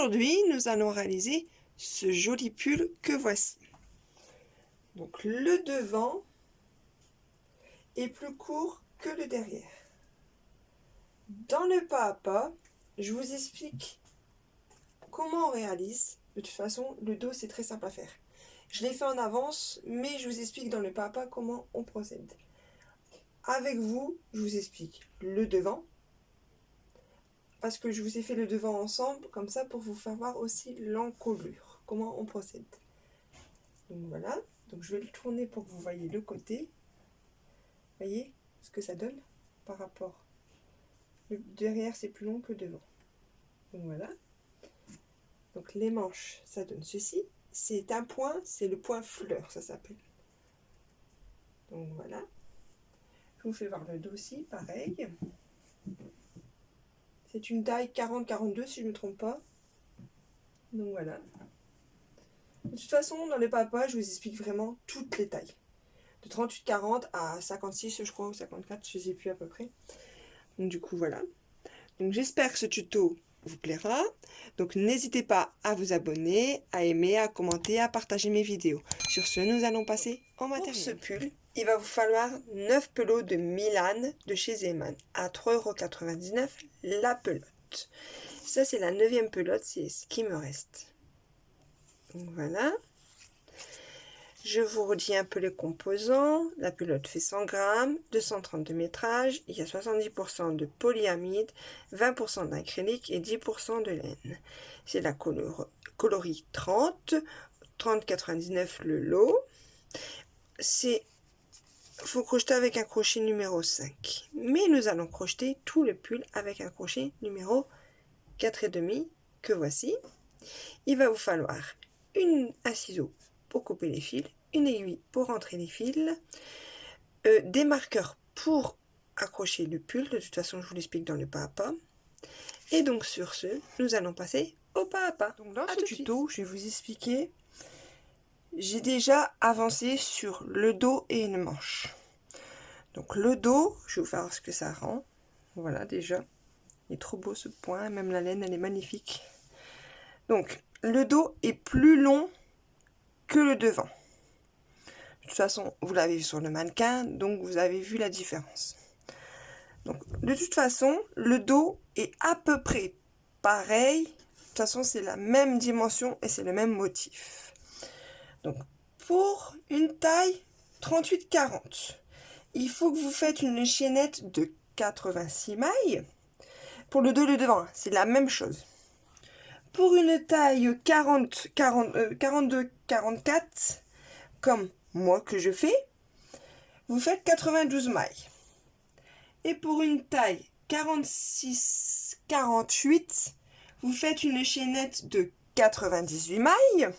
aujourd'hui, nous allons réaliser ce joli pull que voici. Donc le devant est plus court que le derrière. Dans le pas à pas, je vous explique comment on réalise. De toute façon, le dos, c'est très simple à faire. Je l'ai fait en avance, mais je vous explique dans le pas à pas comment on procède. Avec vous, je vous explique le devant, parce que je vous ai fait le devant ensemble, comme ça, pour vous faire voir aussi l'encolure, comment on procède. Donc voilà, donc je vais le tourner pour que vous voyez le côté. Voyez ce que ça donne par rapport. Le derrière, c'est plus long que devant. Donc voilà. Donc les manches, ça donne ceci. C'est un point, c'est le point fleur, ça s'appelle. Donc voilà. Je vous fais voir le dos aussi, pareil. C'est une taille 40-42 si je ne me trompe pas. Donc voilà. De toute façon, dans les papas, je vous explique vraiment toutes les tailles. De 38-40 à 56, je crois, ou 54, je ne sais plus à peu près. Donc du coup, voilà. Donc j'espère que ce tuto vous plaira. Donc n'hésitez pas à vous abonner, à aimer, à commenter, à partager mes vidéos. Sur ce, nous allons passer au matériel. Pour ce pull, il va vous falloir 9 pelots de Milan de chez Zeman à 3,99 € la pelote. Ça, c'est la 9e pelote, c'est ce qui me reste. Donc voilà. Je vous redis un peu les composants. La pelote fait 100 grammes, 230 de métrage, il y a 70% de polyamide, 20% d'acrylique et 10% de laine. C'est la coloris 30, 30,99 le lot. Faut crocheter avec un crochet numéro 5. Mais nous allons crocheter tout le pull avec un crochet numéro 4,5 que voici. Il va vous falloir un ciseau pour couper les fils, une aiguille pour rentrer les fils, des marqueurs pour accrocher le pull, de toute façon je vous l'explique dans le pas à pas. Et donc sur ce, nous allons passer au pas à pas. Donc dans ce tuto, je vais vous expliquer, j'ai déjà avancé sur le dos et une manche. Donc le dos, je vais vous faire voir ce que ça rend. Voilà déjà, il est trop beau ce point, même la laine elle est magnifique. Donc le dos est plus long que le devant. De toute façon, vous l'avez vu sur le mannequin, donc vous avez vu la différence. Donc, de toute façon, le dos est à peu près pareil. De toute façon, c'est la même dimension et c'est le même motif. Donc, pour une taille 38-40, il faut que vous faites une chaînette de 86 mailles. Pour le dos et le devant, c'est la même chose. Pour une taille 42-44, comme moi que je fais, vous faites 92 mailles. Et pour une taille 46-48, vous faites une chaînette de 98 mailles.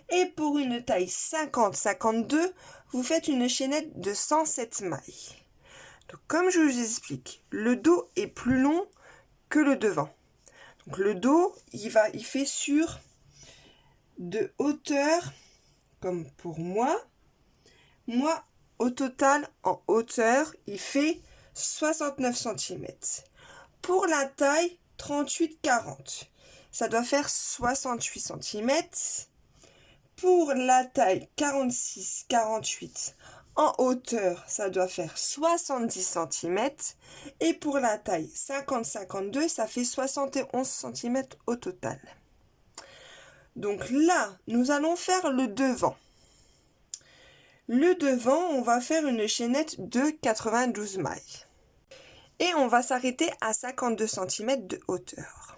Et pour une taille 50-52, vous faites une chaînette de 107 mailles. Donc comme je vous explique, le dos est plus long que le devant. Donc le dos, il fait sur de hauteur, comme pour moi. Moi, au total, en hauteur, il fait 69 cm. Pour la taille 38-40, ça doit faire 68 cm. Pour la taille 46-48, en hauteur, ça doit faire 70 cm. Et pour la taille 50-52, ça fait 71 cm au total. Donc là, nous allons faire le devant. Le devant, on va faire une chaînette de 92 mailles. Et on va s'arrêter à 52 cm de hauteur.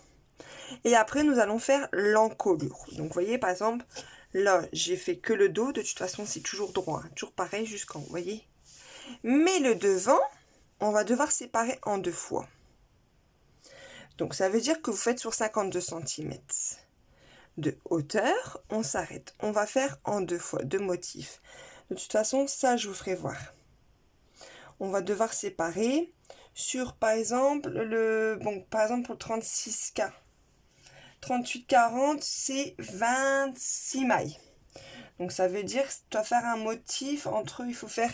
Et après, nous allons faire l'encolure. Donc, vous voyez, par exemple, là, j'ai fait que le dos. De toute façon, c'est toujours droit. Hein, toujours pareil jusqu'en haut, vous voyez. Mais le devant, on va devoir séparer en 2 fois. Donc, ça veut dire que vous faites sur 52 cm de hauteur. On s'arrête. On va faire en 2 fois, 2 motifs. De toute façon, ça, je vous ferai voir. On va devoir séparer sur, par exemple, pour le 36K. 38-40, c'est 26 mailles. Donc, ça veut dire que tu dois faire un motif entre, il faut faire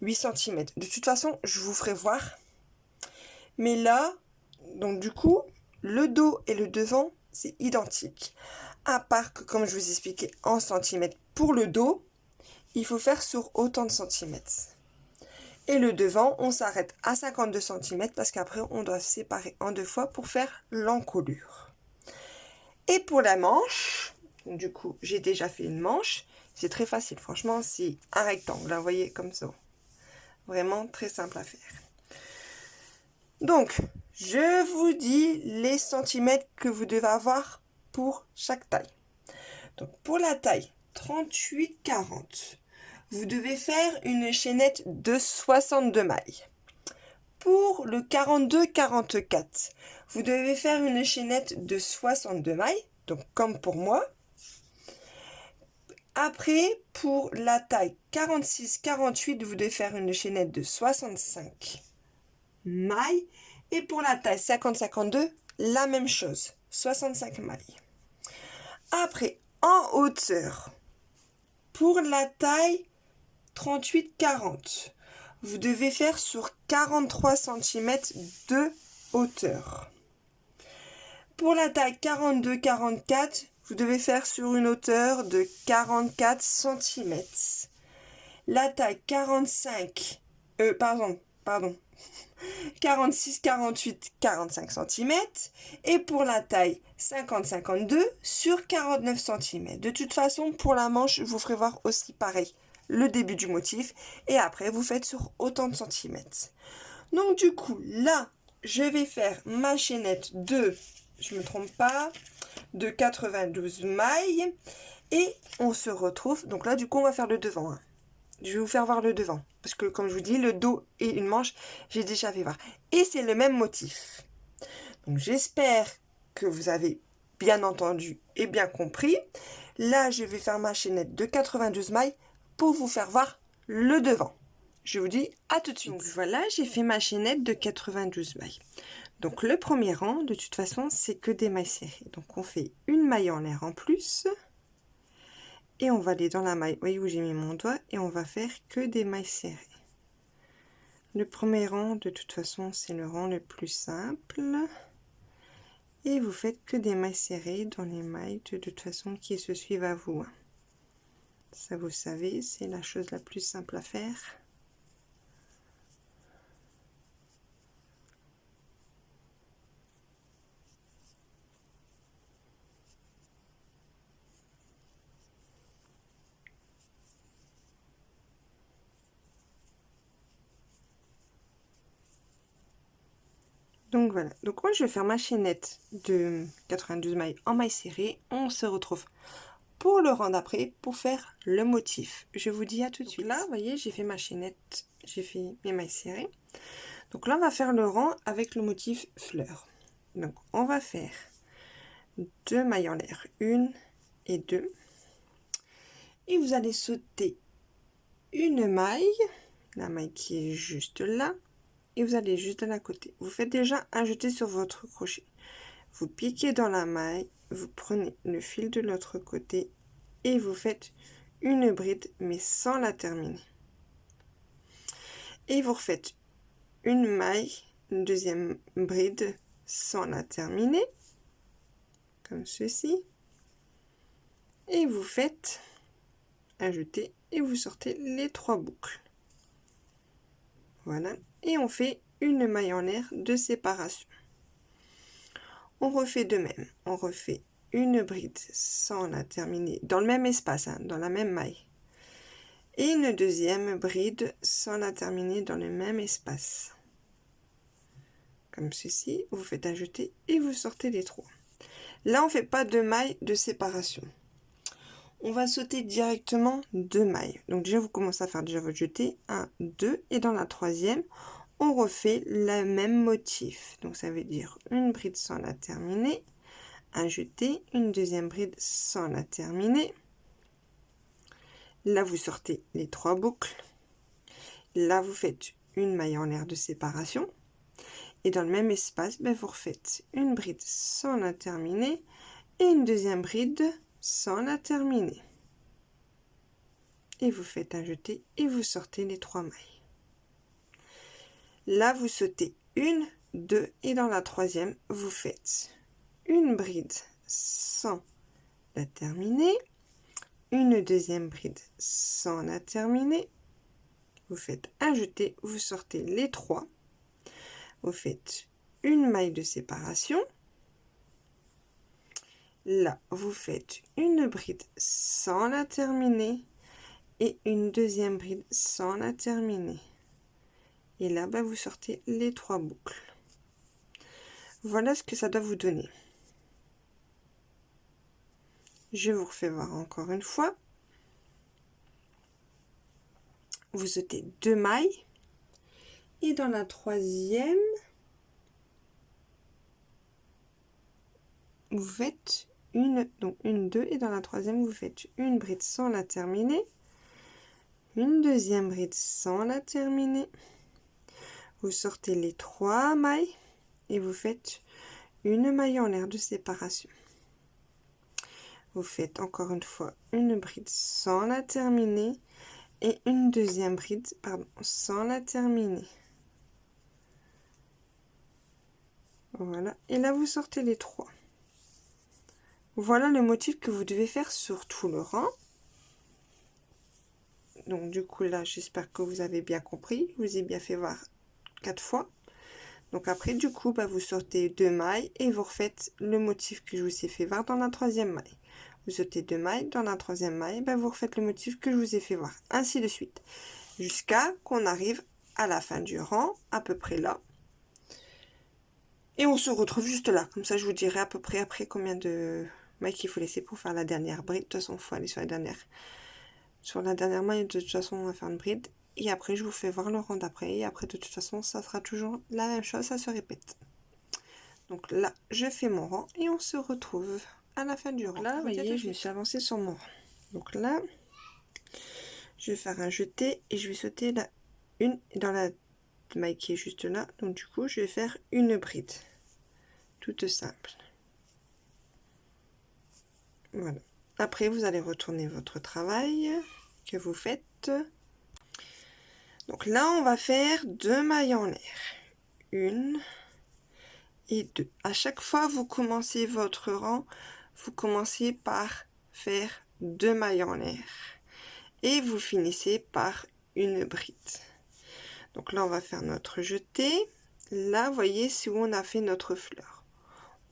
8 cm. De toute façon, je vous ferai voir. Mais là, donc du coup, le dos et le devant c'est identique. À part que, comme je vous expliquais en centimètres pour le dos, il faut faire sur autant de centimètres. Et le devant, on s'arrête à 52 cm parce qu'après, on doit séparer en 2 fois pour faire l'encolure. Et pour la manche, du coup, j'ai déjà fait une manche. C'est très facile, franchement, c'est un rectangle, vous voyez, comme ça. Vraiment très simple à faire. Donc, je vous dis les centimètres que vous devez avoir pour chaque taille. Donc, pour la taille 38-40, vous devez faire une chaînette de 62 mailles. Pour le 42-44, vous devez faire une chaînette de 62 mailles, donc comme pour moi. Après, pour la taille 46-48, vous devez faire une chaînette de 65 mailles. Et pour la taille 50-52, la même chose, 65 mailles. Après, en hauteur, pour la taille 38-40, vous devez faire sur 43 cm de hauteur. Pour la taille 42-44, vous devez faire sur une hauteur de 44 cm. La taille 46-48, 45 cm. Et pour la taille 50-52, sur 49 cm. De toute façon, pour la manche, je vous ferai voir aussi pareil le début du motif. Et après, vous faites sur autant de centimètres. Donc du coup, là, je vais faire ma chaînette de, je me trompe pas, de 92 mailles. Et on se retrouve, donc là, du coup, on va faire le devant. Hein. Je vais vous faire voir le devant. Parce que, comme je vous dis, le dos et une manche, j'ai déjà fait voir. Et c'est le même motif. Donc, j'espère que vous avez bien entendu et bien compris. Là, je vais faire ma chaînette de 92 mailles pour vous faire voir le devant. Je vous dis à tout de suite. Donc, voilà, j'ai fait ma chaînette de 92 mailles. Donc, le premier rang, de toute façon, c'est que des mailles serrées. Donc, on fait une maille en l'air en plus. Et on va aller dans la maille, vous voyez où j'ai mis mon doigt, et on va faire que des mailles serrées. Le premier rang, de toute façon, c'est le rang le plus simple. Et vous faites que des mailles serrées dans les mailles, de toute façon, qui se suivent à vous. Ça, vous savez, c'est la chose la plus simple à faire. Donc voilà, donc moi je vais faire ma chaînette de 92 mailles en mailles serrées. On se retrouve pour le rang d'après pour faire le motif. Je vous dis à tout de suite. Là, vous voyez, j'ai fait ma chaînette, j'ai fait mes mailles serrées. Donc là, on va faire le rang avec le motif fleur. Donc on va faire 2 mailles en l'air, 1 et 2. Et vous allez sauter une maille, la maille qui est juste là. Et vous allez juste de la côté. Vous faites déjà un jeté sur votre crochet. Vous piquez dans la maille, vous prenez le fil de l'autre côté et vous faites une bride mais sans la terminer. Et vous refaites une maille, une deuxième bride sans la terminer, comme ceci. Et vous faites un jeté et vous sortez les 3 boucles. Voilà. Et on fait une maille en l'air de séparation. On refait de même. On refait une bride sans la terminer dans le même espace, hein, dans la même maille. Et une deuxième bride sans la terminer dans le même espace. Comme ceci, vous faites un jeté et vous sortez les 3. Là, on ne fait pas de maille de séparation. On va sauter directement 2 mailles. Donc déjà, vous commencez à faire déjà votre jeté. 1, 2. Et dans la troisième, on refait le même motif. Donc ça veut dire une bride sans la terminer, un jeté, une deuxième bride sans la terminer. Là, vous sortez les 3 boucles. Là, vous faites une maille en l'air de séparation. Et dans le même espace, vous refaites une bride sans la terminer et une deuxième bride sans la terminer. Et vous faites un jeté et vous sortez les 3 mailles. Là, vous sautez 1, 2 et dans la troisième, vous faites une bride sans la terminer, une deuxième bride sans la terminer, vous faites un jeté, vous sortez les 3, vous faites une maille de séparation, là vous faites une bride sans la terminer et une deuxième bride sans la terminer, et là vous sortez les 3 boucles. Voilà ce que ça doit vous donner. Je vous refais voir encore une fois. Vous sautez 2 mailles et dans la troisième, vous faites une, donc une, 2, et dans la troisième, vous faites une bride sans la terminer, une deuxième bride sans la terminer, vous sortez les 3 mailles et vous faites une maille en l'air de séparation. Vous faites encore une fois une bride sans la terminer et une deuxième bride, sans la terminer. Voilà, et là vous sortez les 3. Voilà le motif que vous devez faire sur tout le rang. Donc du coup là, j'espère que vous avez bien compris. Je vous ai bien fait voir 4 fois. Donc après du coup, vous sortez 2 mailles et vous refaites le motif que je vous ai fait voir dans la troisième maille. Vous sautez 2 mailles, dans la troisième maille, vous refaites le motif que je vous ai fait voir. Ainsi de suite. Jusqu'à qu'on arrive à la fin du rang, à peu près là. Et on se retrouve juste là. Comme ça, je vous dirai à peu près après combien de mailles qu'il faut laisser pour faire la dernière bride. De toute façon, il faut aller sur la dernière. Sur la dernière maille, de toute façon, on va faire une bride. Et après, je vous fais voir le rang d'après. Et après, de toute façon, ça sera toujours la même chose, ça se répète. Donc là, je fais mon rang et on se retrouve à la fin du rang. Là, vous voyez, je me suis avancée sur mon rang. Donc là, je vais faire un jeté et je vais sauter la une dans la maille qui est juste là. Donc du coup, je vais faire une bride. Toute simple. Voilà. Après, vous allez retourner votre travail que vous faites. Donc là, on va faire 2 mailles en l'air. 1 et 2. À chaque fois, vous commencez votre rang, vous commencez par faire 2 mailles en l'air. Et vous finissez par une bride. Donc là, on va faire notre jeté. Là, vous voyez, c'est où on a fait notre fleur.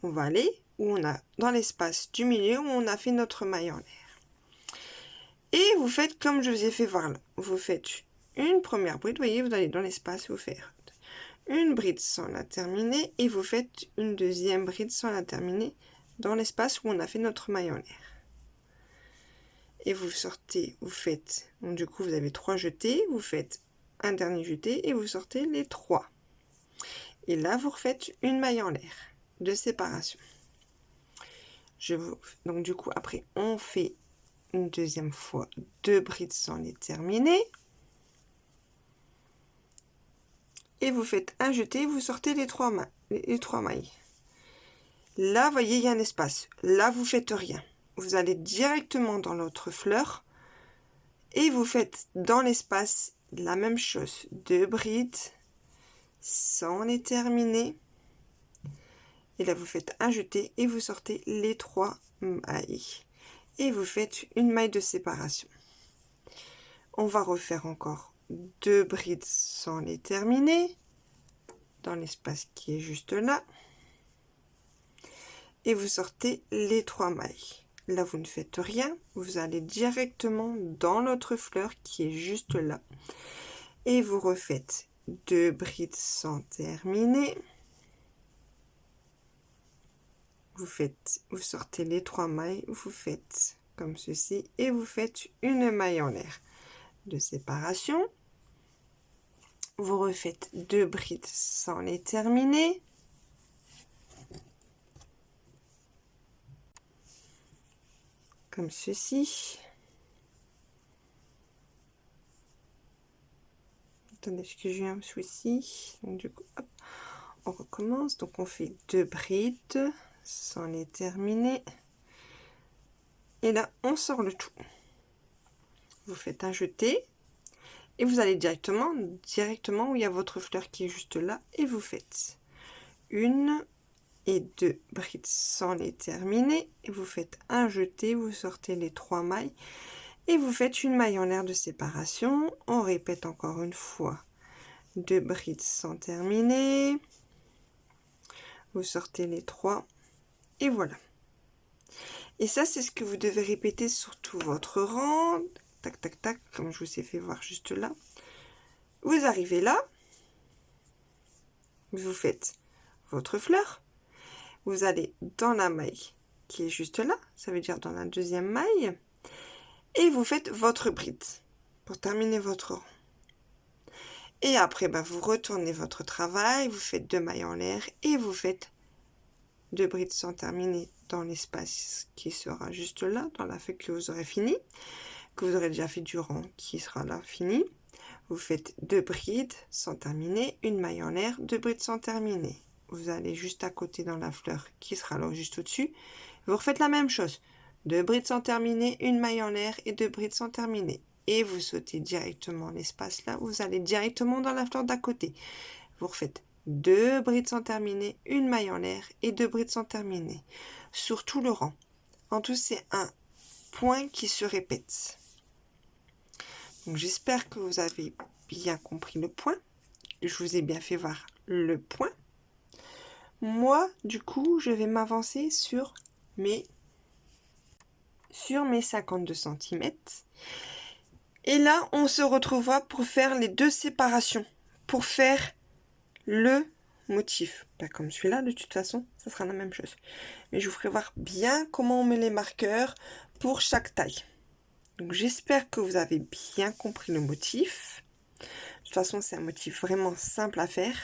On va aller où on a dans l'espace du milieu où on a fait notre maille en l'air. Et vous faites comme je vous ai fait voir là. Vous faites une première bride, vous voyez, vous allez dans l'espace, vous faites une bride sans la terminer et vous faites une deuxième bride sans la terminer dans l'espace où on a fait notre maille en l'air. Et vous sortez, vous faites, donc du coup vous avez 3 jetés, vous faites un dernier jeté et vous sortez les 3. Et là vous refaites une maille en l'air de séparation. Donc du coup après on fait une deuxième fois 2 brides sans les terminer et vous faites un jeté, vous sortez les 3 mailles. Là vous voyez il y a un espace, là vous faites rien, vous allez directement dans l'autre fleur et vous faites dans l'espace la même chose, 2 brides sans les terminer. Et là, vous faites un jeté et vous sortez les 3 mailles. Et vous faites une maille de séparation. On va refaire encore 2 brides sans les terminer. Dans l'espace qui est juste là. Et vous sortez les 3 mailles. Là, vous ne faites rien. Vous allez directement dans l'autre fleur qui est juste là. Et vous refaites 2 brides sans terminer. Vous sortez les 3 mailles, vous faites comme ceci et vous faites une maille en l'air de séparation. Vous refaites 2 brides sans les terminer. Comme ceci. Attendez, parce que j'ai un souci. Donc du coup, hop, on recommence. Donc on fait 2 brides sans les terminer. Et là, on sort le tout. Vous faites un jeté. Et vous allez directement où il y a votre fleur qui est juste là. Et vous faites une, et 2 brides sans les terminer. Et vous faites un jeté, vous sortez les 3 mailles et vous faites une maille en l'air de séparation. On répète encore une fois. 2 brides sans terminer. Vous sortez les 3 et voilà. Et ça, c'est ce que vous devez répéter sur tout votre rang. Tac, tac, tac, comme je vous ai fait voir juste là. Vous arrivez là. Vous faites votre fleur. Vous allez dans la maille qui est juste là. Ça veut dire dans la deuxième maille. Et vous faites votre bride pour terminer votre rang. Et après, vous retournez votre travail. Vous faites 2 mailles en l'air et vous faites 2 brides sans terminer dans l'espace qui sera juste là, dans la feuille que vous aurez fini, que vous aurez déjà fait du rang qui sera là fini. Vous faites 2 brides sans terminer, une maille en l'air, 2 brides sans terminer. Vous allez juste à côté dans la fleur qui sera là juste au-dessus. Vous refaites la même chose. 2 brides sans terminer, une maille en l'air et 2 brides sans terminer. Et vous sautez directement l'espace là, vous allez directement dans la fleur d'à côté. Vous refaites 2 brides sans terminer, une maille en l'air et 2 brides sans terminer. Sur tout le rang. En tout, c'est un point qui se répète. Donc, j'espère que vous avez bien compris le point. Je vous ai bien fait voir le point. Moi, du coup, je vais m'avancer sur mes 52 cm. Et là, on se retrouvera pour faire les 2 séparations. Pour faire le motif. Pas comme celui-là, de toute façon, ça sera la même chose. Mais je vous ferai voir bien comment on met les marqueurs pour chaque taille. Donc j'espère que vous avez bien compris le motif. De toute façon, c'est un motif vraiment simple à faire.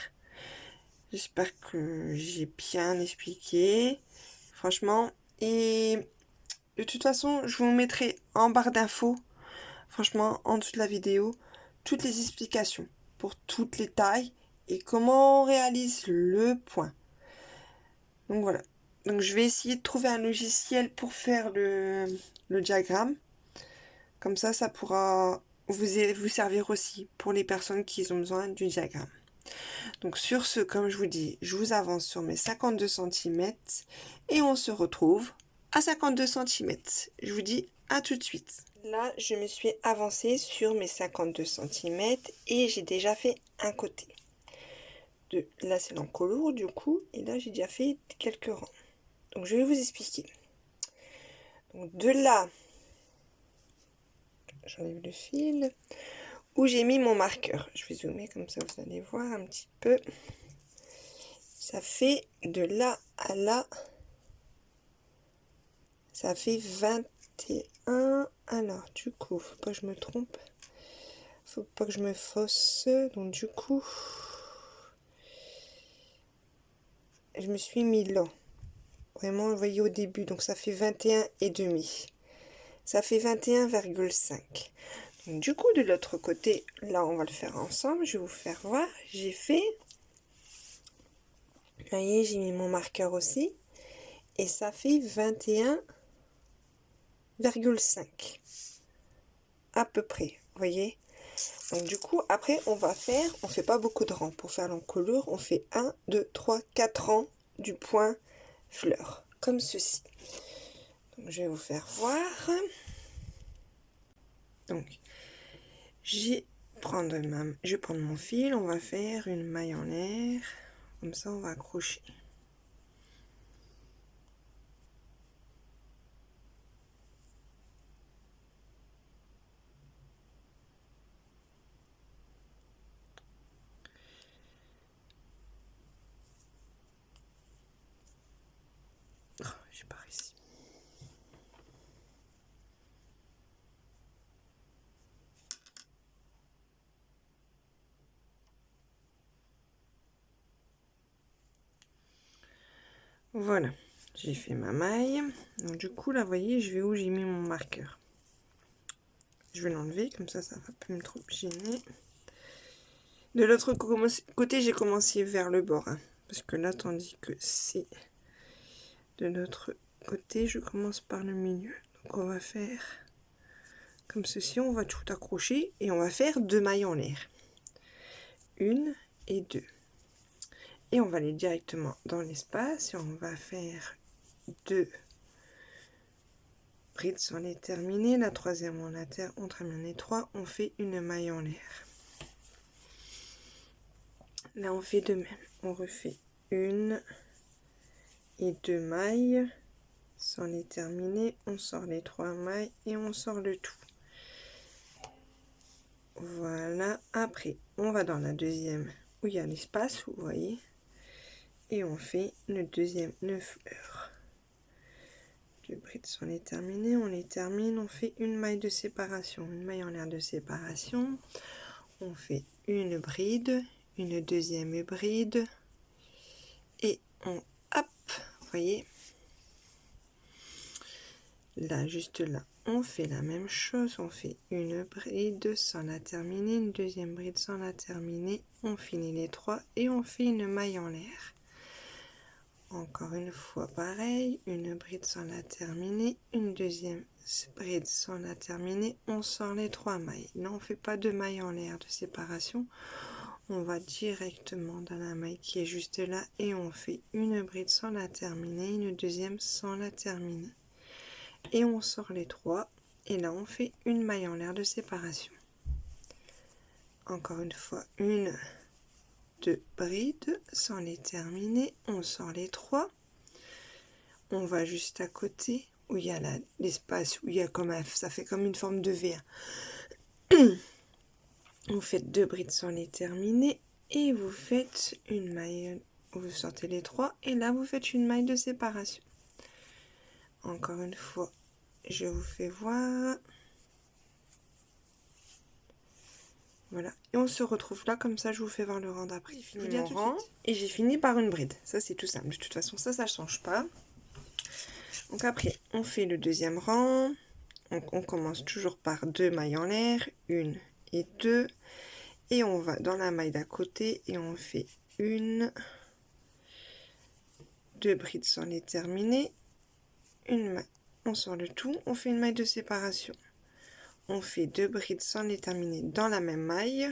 J'espère que j'ai bien expliqué. Franchement, et de toute façon, je vous mettrai en barre d'infos, franchement, en dessous de la vidéo, toutes les explications pour toutes les tailles et comment on réalise le point. Donc voilà. Donc je vais essayer de trouver un logiciel pour faire le diagramme. Comme ça, ça pourra vous servir aussi pour les personnes qui ont besoin du diagramme. Donc sur ce, comme je vous dis, je vous avance sur mes 52 cm et on se retrouve à 52 cm. Je vous dis à tout de suite. Là, je me suis avancée sur mes 52 cm et j'ai déjà fait un côté. Là, c'est l'encolure du coup, et là, j'ai déjà fait quelques rangs. Donc, je vais vous expliquer. Donc, de là, j'enlève le fil, où j'ai mis mon marqueur. Je vais zoomer comme ça, vous allez voir un petit peu. Ça fait de là à là, ça fait 21. Alors, du coup, faut pas que je me trompe. Faut pas que je me fausse. Donc, du coup, je me suis mis là. Vraiment, vous voyez au début, donc ça fait 21,5. Ça fait 21,5. Donc du coup, de l'autre côté, là, on va le faire ensemble. Je vais vous faire voir. J'ai fait... Vous voyez, j'ai mis mon marqueur aussi. Et ça fait 21,5. À peu près, vous voyez. Donc du coup, après, on fait pas beaucoup de rangs. Pour faire l'encolure, on fait 1, 2, 3, 4 rangs du point fleur. Comme ceci. Donc, je vais vous faire voir. Donc, je vais prendre mon fil, on va faire une maille en l'air, comme ça on va accrocher. Oh, j'ai pas réussi. Voilà, j'ai fait ma maille. Donc du coup là, vous voyez, je vais où j'ai mis mon marqueur. Je vais l'enlever, comme ça, ça va pas me trop gêner. De l'autre côté, j'ai commencé vers le bord. Hein, parce que là, tandis que c'est de l'autre côté, je commence par le milieu. Donc on va faire comme ceci, on va tout accrocher et on va faire 2 mailles en l'air. 1 et 2. Et on va aller directement dans l'espace et on va faire 2 brides sans les terminer. La troisième, on termine les 3, on fait une maille en l'air. Là, on fait de même. On refait 1 et 2 mailles sans les terminer. On sort les 3 mailles et on sort le tout. Voilà. Après, on va dans la deuxième où il y a l'espace, vous voyez. Et on fait le deuxième nœud fleur. 2 brides sont les terminées, on les termine, on fait une maille de séparation, une maille en l'air de séparation. On fait une bride, une deuxième bride et on hop, vous voyez. Là, juste là, on fait la même chose, on fait une bride sans la terminer, une deuxième bride sans la terminer, on finit les 3 et on fait une maille en l'air. Encore une fois pareil, une bride sans la terminer, une deuxième bride sans la terminer, on sort les 3 mailles. Là, on ne fait pas de maille en l'air de séparation, on va directement dans la maille qui est juste là et on fait une bride sans la terminer, une deuxième sans la terminer. Et on sort les 3 et là on fait une maille en l'air de séparation. Encore une fois, une, 2 brides sans les terminer, on sort les 3. On va juste à côté où il y a l'espace où il y a comme ça fait comme une forme de V. Vous faites 2 brides sans les terminer et vous faites une maille, vous sortez les 3 et là vous faites une maille de séparation. Encore une fois, je vous fais voir. Voilà, et on se retrouve là, comme ça je vous fais voir le rang d'après. J'ai fini mon rang et j'ai fini par une bride. Ça c'est tout simple, de toute façon ça ne change pas. Donc après, on fait le deuxième rang. Donc on commence toujours par 2 mailles en l'air, 1 et 2. Et on va dans la maille d'à côté et on fait 1, 2 brides sans les terminer, une maille. On sort le tout, on fait une maille de séparation. On fait 2 brides sans les terminer dans la même maille,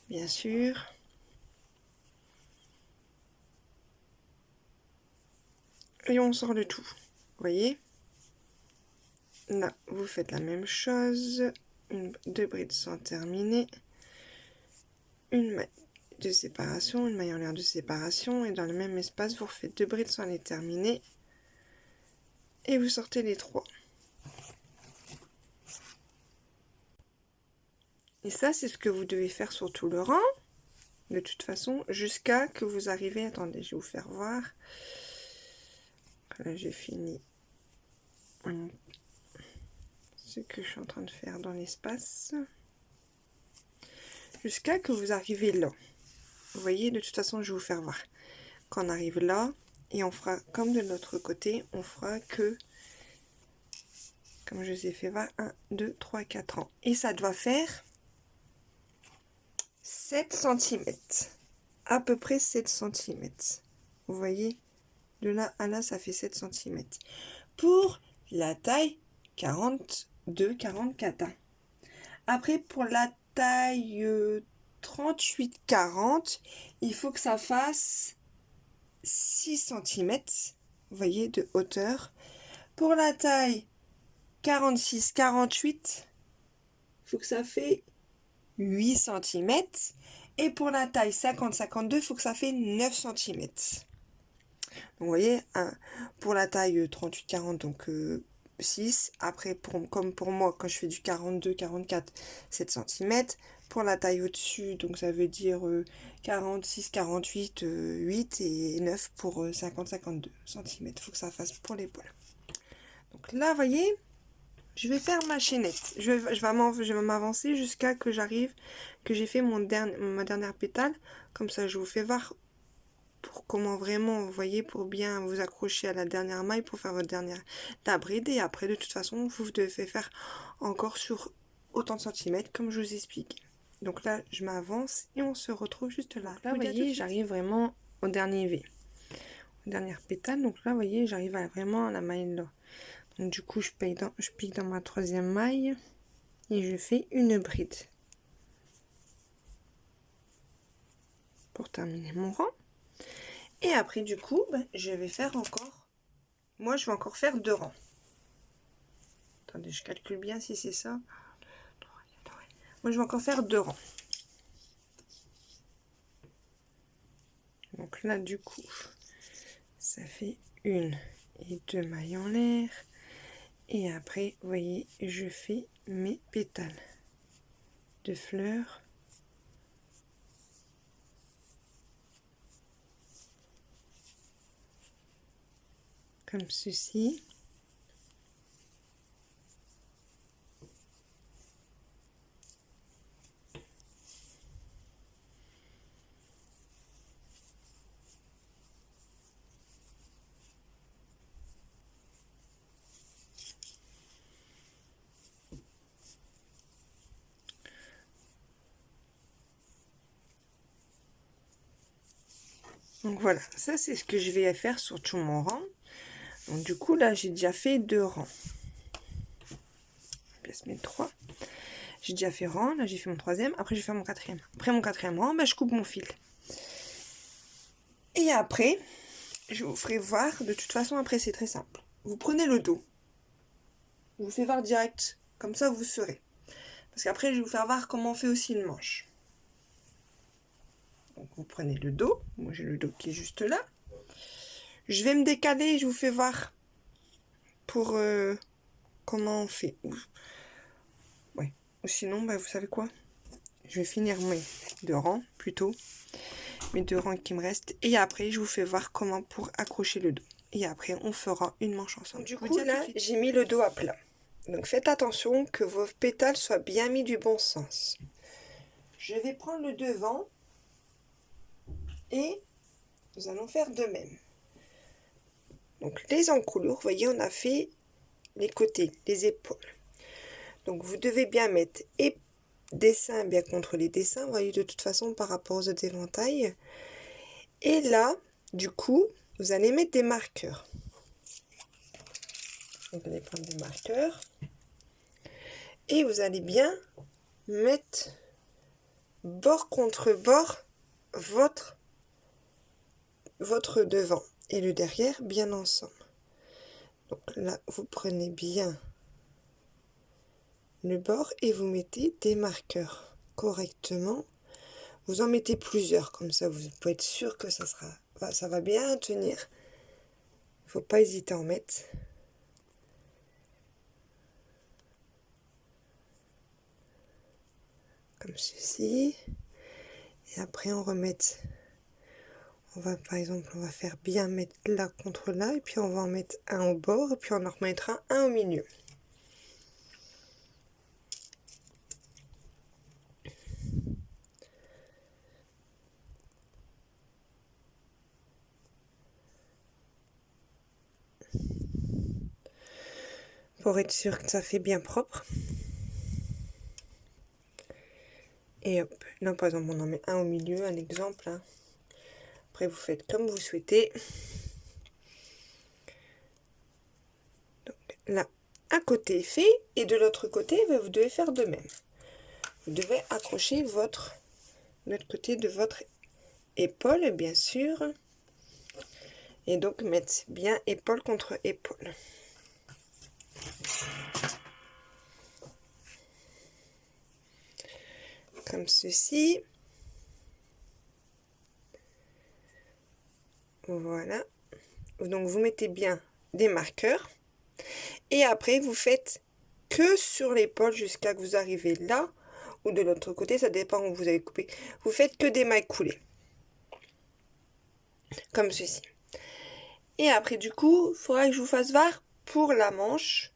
bien sûr. Et on sort le tout, vous voyez. Là, vous faites la même chose, 2 brides sans terminer, une maille de séparation, une maille en l'air de séparation, et dans le même espace, vous refaites 2 brides sans les terminer, et vous sortez les 3. Et ça, c'est ce que vous devez faire sur tout le rang, de toute façon, jusqu'à que vous arrivez, attendez, je vais vous faire voir. Là, j'ai fini ce que je suis en train de faire dans l'espace. Jusqu'à que vous arrivez là. Vous voyez, de toute façon, je vais vous faire voir. Quand on arrive là, et on fera comme de l'autre côté, on fera que, comme je vous ai fait voir, 1, 2, 3, 4 ans. Et ça doit faire 7 cm. À peu près 7 cm. Vous voyez, de là à là, ça fait 7 cm. Pour la taille 42-44. Après, pour la taille 38-40, il faut que ça fasse 6 cm, vous voyez, de hauteur. Pour la taille 46-48, il faut que ça fait 8 cm. Et pour la taille 50-52, il faut que ça fait 9 cm. Donc, vous voyez, pour la taille 38-40, donc 6. Après, comme pour moi, quand je fais du 42-44, 7 cm. Pour la taille au-dessus, donc ça veut dire 46-48, 8 et 9 pour 50-52 cm. Il faut que ça fasse pour l'épaule. Donc là, vous voyez, je vais faire ma chaînette. Je vais m'avancer jusqu'à que j'arrive, que j'ai fait ma dernière pétale. Comme ça, je vous fais voir pour comment vraiment, vous voyez, pour bien vous accrocher à la dernière maille pour faire votre dernière bride. Et après, de toute façon, vous devez faire encore sur autant de centimètres comme je vous explique. Donc là, je m'avance et on se retrouve juste là. Donc là, vous voyez, j'arrive vraiment au dernier V, aux dernières pétales. Donc là, vous voyez, j'arrive vraiment à la maille là. Donc du coup, je pique dans ma troisième maille et je fais une bride pour terminer mon rang. Et après, du coup, je vais faire encore... Moi, je vais encore faire 2 rangs. Attendez, je calcule bien si c'est ça. Moi, je vais encore faire 2 rangs. Donc là, du coup, ça fait 1 et 2 mailles en l'air. Et après, vous voyez, je fais mes pétales de fleurs. Comme ceci. Donc voilà, ça c'est ce que je vais faire sur tout mon rang. Donc du coup là j'ai déjà fait 2 rangs. Je vais se mettre 3. J'ai déjà fait rang, là j'ai fait mon 3e, après je vais faire mon 4e. Après mon 4e rang, je coupe mon fil. Et après, je vous ferai voir, de toute façon après c'est très simple. Vous prenez le dos. Je vous fais voir direct, comme ça vous saurez. Parce qu'après je vais vous faire voir comment on fait aussi une manche. Donc vous prenez le dos, moi j'ai le dos qui est juste là. Je vais me décaler et je vous fais voir pour comment on fait. Ouais. Ou sinon, vous savez quoi? Je vais finir mes 2 rangs plutôt. Mes 2 rangs qui me restent. Et après, je vous fais voir comment pour accrocher le dos. Et après, on fera une manche ensemble. Du coup, là, j'ai mis le dos à plat. Donc faites attention que vos pétales soient bien mis du bon sens. Je vais prendre le devant. Et nous allons faire de même. Donc les encolures, vous voyez, on a fait les côtés, les épaules. Donc vous devez bien mettre dessin bien contre les dessins, vous voyez, de toute façon par rapport aux autres éventails. Et là, du coup, vous allez mettre des marqueurs. Donc, vous allez prendre des marqueurs. Et vous allez bien mettre bord contre bord votre devant et le derrière bien ensemble. Donc là, vous prenez bien le bord et vous mettez des marqueurs correctement. Vous en mettez plusieurs, comme ça vous pouvez être sûr que ça va bien tenir. Il ne faut pas hésiter à en mettre. Comme ceci. Et après on va par exemple, on va faire bien mettre là contre là, et puis on va en mettre un au bord, et puis on en remettra un au milieu. Pour être sûr que ça fait bien propre. Et hop, là par exemple on en met un au milieu, un exemple. Hein. Après vous faites comme vous souhaitez. Donc là, un côté est fait, et de l'autre côté, vous devez faire de même. Vous devez accrocher l'autre côté de votre épaule, bien sûr. Et donc mettre bien épaule contre épaule. Comme ceci. Voilà. Donc vous mettez bien des marqueurs. Et après vous faites que sur l'épaule jusqu'à que vous arrivez là. Ou de l'autre côté, ça dépend où vous avez coupé. Vous faites que des mailles coulées. Comme ceci. Et après du coup, il faudra que je vous fasse voir pour la manche.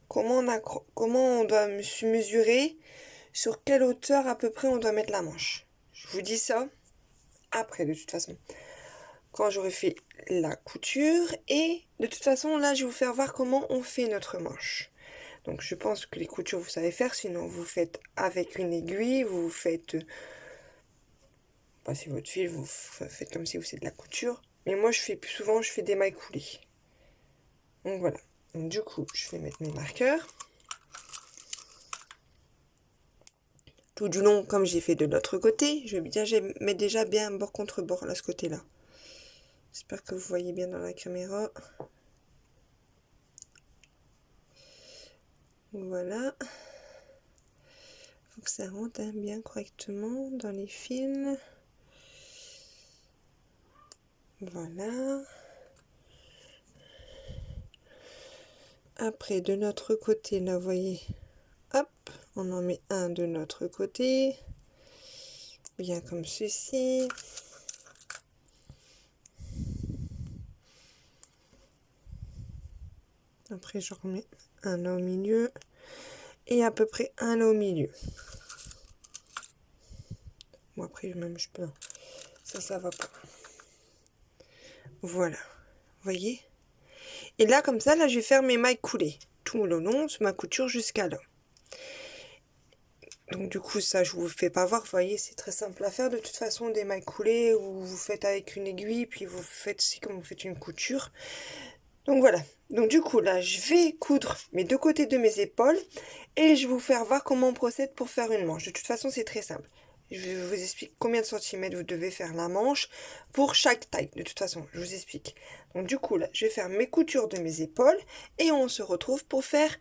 Comment on doit mesurer, sur quelle hauteur à peu près on doit mettre la manche. Je vous dis ça après de toute façon. Quand j'aurai fait la couture. Et de toute façon là je vais vous faire voir comment on fait notre manche. Donc je pense que les coutures vous savez faire, sinon vous faites avec une aiguille, vous faites passez votre fil, vous faites comme si vous faisiez de la couture. Mais moi je fais plus souvent, je fais des mailles coulées. Donc voilà. Donc, du coup je vais mettre mes marqueurs. Tout du long comme j'ai fait de l'autre côté, je vais mettre déjà bien bord contre bord là ce côté là. J'espère que vous voyez bien dans la caméra. Voilà. Faut que ça rentre bien correctement dans les fils. Voilà. Après, de notre côté, là, vous voyez, hop, on en met un de notre côté. Bien comme ceci. Après, je remets un là au milieu. Et à peu près un là au milieu. Bon, après, même, je peux... Ça va pas. Voilà. Vous voyez? Et là, comme ça, là, je vais faire mes mailles coulées. Tout le long, sur ma couture jusqu'à là. Donc, du coup, ça, je vous fais pas voir. Vous voyez, c'est très simple à faire. De toute façon, des mailles coulées, où vous faites avec une aiguille, puis vous faites aussi comme vous faites une couture. Donc, voilà. Donc, du coup, là, je vais coudre mes deux côtés de mes épaules. Et je vais vous faire voir comment on procède pour faire une manche. De toute façon, c'est très simple. Je vous explique combien de centimètres vous devez faire la manche pour chaque taille. De toute façon, je vous explique. Donc du coup, là, je vais faire mes coutures de mes épaules et on se retrouve pour faire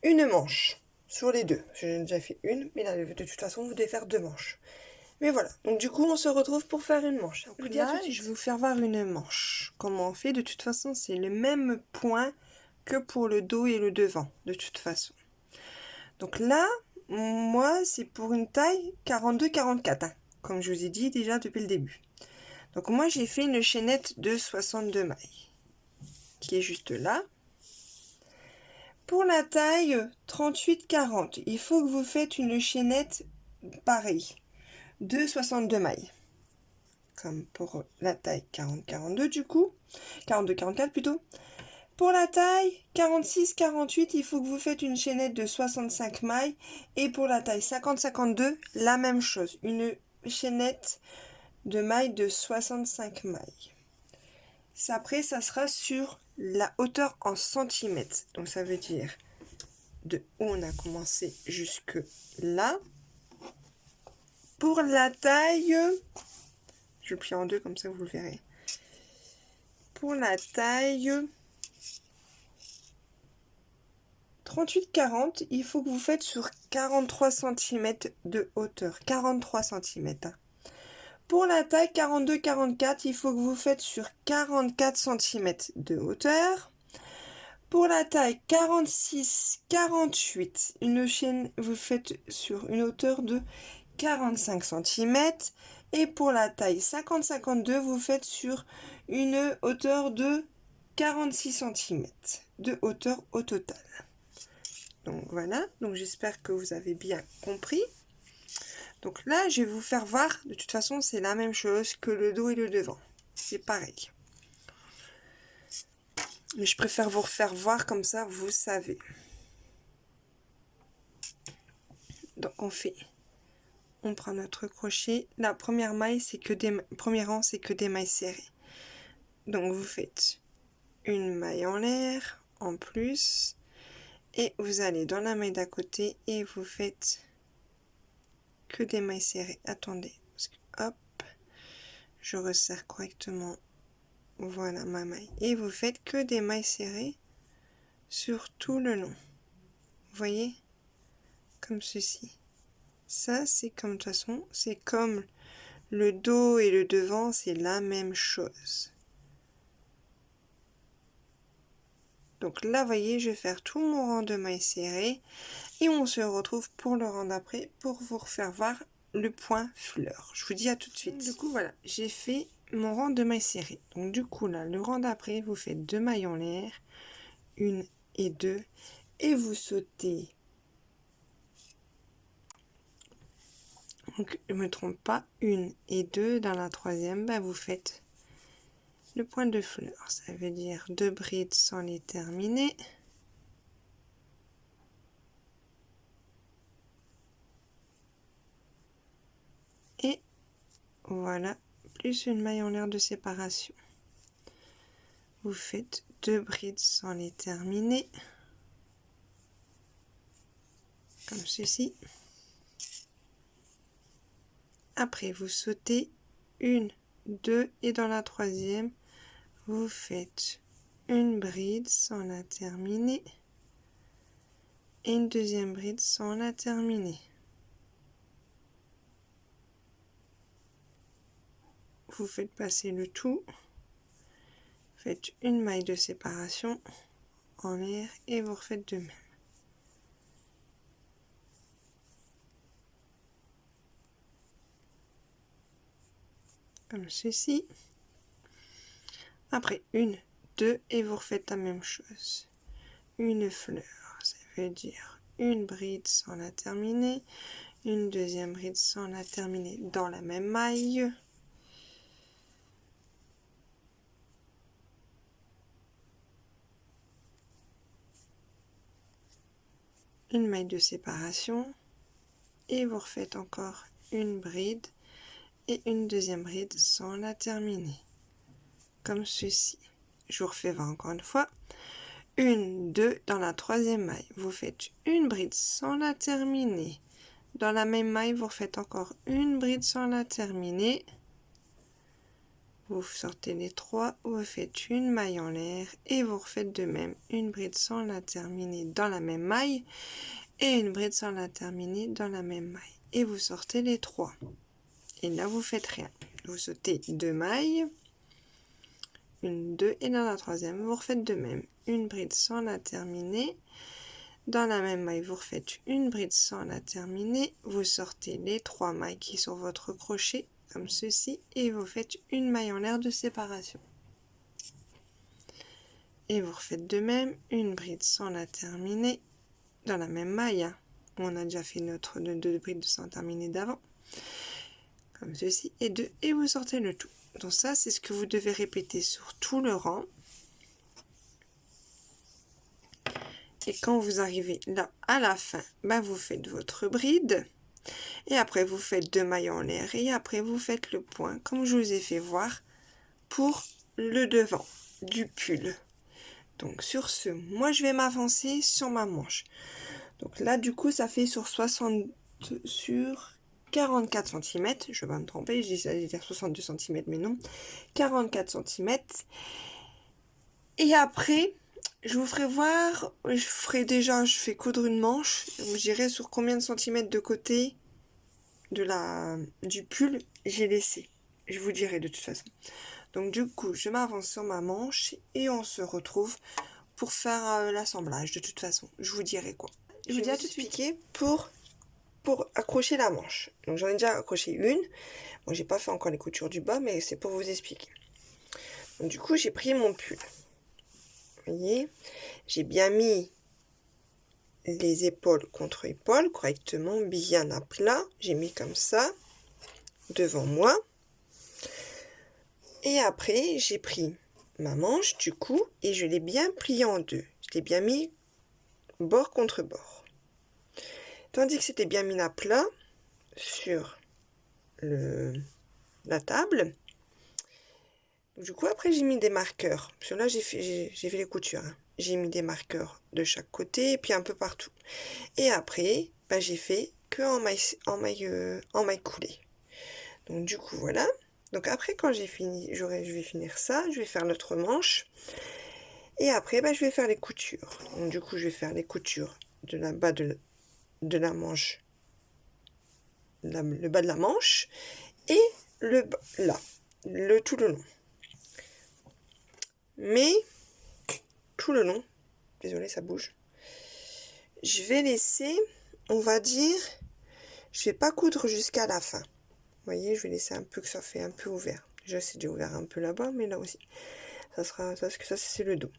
une manche sur les deux. J'ai déjà fait une, mais là, de toute façon, vous devez faire deux manches. Mais voilà, donc du coup, on se retrouve pour faire une manche. Donc là, je vais vous faire voir une manche. Comment on fait? De toute façon, c'est le même point que pour le dos et le devant, de toute façon. Donc là, moi, c'est pour une taille 42-44, hein, comme je vous ai dit déjà depuis le début. Donc moi, j'ai fait une chaînette de 62 mailles, qui est juste là. Pour la taille 38-40, il faut que vous faites une chaînette pareille, de 62 mailles. Comme pour la taille 40-42 du coup, 42-44 plutôt. Pour la taille 46-48, il faut que vous faites une chaînette de 65 mailles. Et pour la taille 50-52, la même chose. Une chaînette de mailles de 65 mailles. Après, ça sera sur la hauteur en centimètres. Donc ça veut dire de où on a commencé jusque là. Pour la taille, je plie en deux comme ça vous le verrez. Pour la taille 38-40, il faut que vous faites sur 43 cm de hauteur. 43 cm. Pour la taille 42-44, il faut que vous faites sur 44 cm de hauteur. Pour la taille 46-48, une chaîne, vous faites sur une hauteur de 45 cm. Et pour la taille 50-52, vous faites sur une hauteur de 46 cm de hauteur au total. Donc voilà, donc j'espère que vous avez bien compris. Donc là, je vais vous faire voir, de toute façon, c'est la même chose que le dos et le devant. C'est pareil. Mais je préfère vous faire voir comme ça, vous savez. Donc on prend notre crochet. La première maille, c'est que premier rang, c'est que des mailles serrées. Donc vous faites une maille en l'air, en plus. Et vous allez dans la maille d'à côté et vous faites que des mailles serrées. Attendez, parce que, hop, je resserre correctement. Voilà ma maille. Et vous faites que des mailles serrées sur tout le long. Vous voyez? Comme ceci. Ça, c'est comme, de toute façon, c'est comme le dos et le devant, c'est la même chose. Donc là, vous voyez, je vais faire tout mon rang de mailles serrées. Et on se retrouve pour le rang d'après pour vous faire voir le point fleur. Je vous dis à tout de suite. Du coup, voilà, j'ai fait mon rang de mailles serrées. Donc du coup, là, le rang d'après, vous faites deux mailles en l'air, une et deux, et vous sautez. Donc, je ne me trompe pas, une et deux. Dans la troisième, bah, vous faites le point de fleur. Ça veut dire deux brides sans les terminer. Et voilà, plus une maille en l'air de séparation. Vous faites deux brides sans les terminer, comme ceci. Après, vous sautez une, deux, et dans la troisième, vous faites une bride sans la terminer et une deuxième bride sans la terminer. Vous faites passer le tout, faites une maille de séparation en l'air et vous refaites de même. Comme ceci. Après, une, deux, et vous refaites la même chose. Une fleur, ça veut dire une bride sans la terminer, une deuxième bride sans la terminer dans la même maille. Une maille de séparation et vous refaites encore une bride et une deuxième bride sans la terminer. Comme ceci. Je vous refais encore une fois. Une, deux, dans la troisième maille, vous faites une bride sans la terminer. Dans la même maille, vous refaites encore une bride sans la terminer. Vous sortez les trois, vous faites une maille en l'air et vous refaites de même une bride sans la terminer dans la même maille et une bride sans la terminer dans la même maille. Et vous sortez les trois. Et là, vous faites rien. Vous sautez deux mailles, une, deux, et dans la troisième, vous refaites de même. Une bride sans la terminer. Dans la même maille, vous refaites une bride sans la terminer. Vous sortez les trois mailles qui sont votre crochet, comme ceci, et vous faites une maille en l'air de séparation. Et vous refaites de même, une bride sans la terminer, dans la même maille. Hein. On a déjà fait notre deux brides sans terminer d'avant. Comme ceci, et deux, et vous sortez le tout. Donc ça, c'est ce que vous devez répéter sur tout le rang. Et quand vous arrivez là à la fin, ben vous faites votre bride. Et après, vous faites deux mailles en l'air. Et après, vous faites le point, comme je vous ai fait voir, pour le devant du pull. Donc sur ce, moi je vais m'avancer sur ma manche. Donc là, du coup, ça fait sur 44 cm. Je vais pas me tromper, j'allais dire 62 cm, mais non. 44 cm. Et après, je vous ferai voir, je fais coudre une manche. Donc j'irai sur combien de centimètres de côté du pull j'ai laissé. Je vous dirai de toute façon. Donc du coup, je m'avance sur ma manche et on se retrouve pour faire l'assemblage. De toute façon, je vous dirai quoi. Je vous dis à tout de suite. Pour accrocher la manche. Donc j'en ai déjà accroché une. Bon, j'ai pas fait encore les coutures du bas, mais c'est pour vous expliquer. Donc, du coup, j'ai pris mon pull. Vous voyez, j'ai bien mis les épaules contre épaules correctement, bien à plat. J'ai mis comme ça devant moi. Et après, j'ai pris ma manche du coup et je l'ai bien pliée en deux. Je l'ai bien mis bord contre bord. Tandis que c'était bien mis à plat sur la table. Du coup, après, j'ai mis des marqueurs. Parce que là, j'ai fait les coutures. Hein. J'ai mis des marqueurs de chaque côté et puis un peu partout. Et après, bah, j'ai fait que en maille coulée. Donc, du coup, voilà. Donc, après, quand j'ai fini, je vais finir ça. Je vais faire notre manche. Et après, bah, je vais faire les coutures. Donc, du coup, je vais faire les coutures de la bas de la manche. Le bas de la manche. Et tout le long. Mais tout le long, désolé ça bouge, je vais laisser, on va dire, je vais pas coudre jusqu'à la fin. Vous voyez, je vais laisser un peu que ça fait un peu ouvert. Déjà c'est déjà ouvert un peu là-bas, mais là aussi, ça c'est le dos.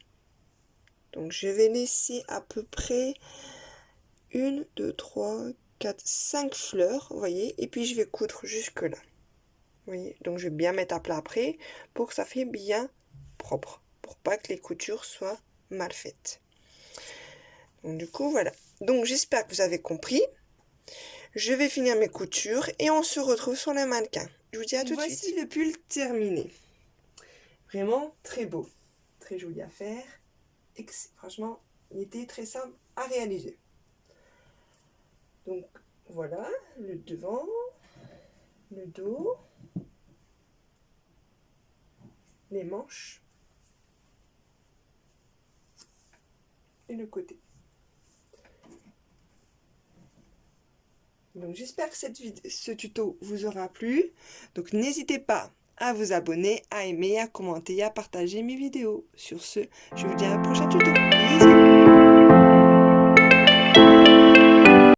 Donc je vais laisser à peu près 1, 2, 3, 4, 5 fleurs, vous voyez, et puis je vais coudre jusque là. Vous voyez, donc je vais bien mettre à plat après pour que ça fait bien propre, pour pas que les coutures soient mal faites. Donc du coup voilà. Donc j'espère que vous avez compris. Je vais finir mes coutures et on se retrouve sur le mannequin. Je vous dis à tout de suite. Voici le pull terminé. Vraiment très beau, très joli à faire. Franchement, il était très simple à réaliser. Donc voilà le devant, le dos, les manches. et le côté. Donc j'espère que ce tuto vous aura plu. Donc n'hésitez pas à vous abonner, à aimer, à commenter, à partager mes vidéos. Sur ce, je vous dis à un prochain tuto. Bisous!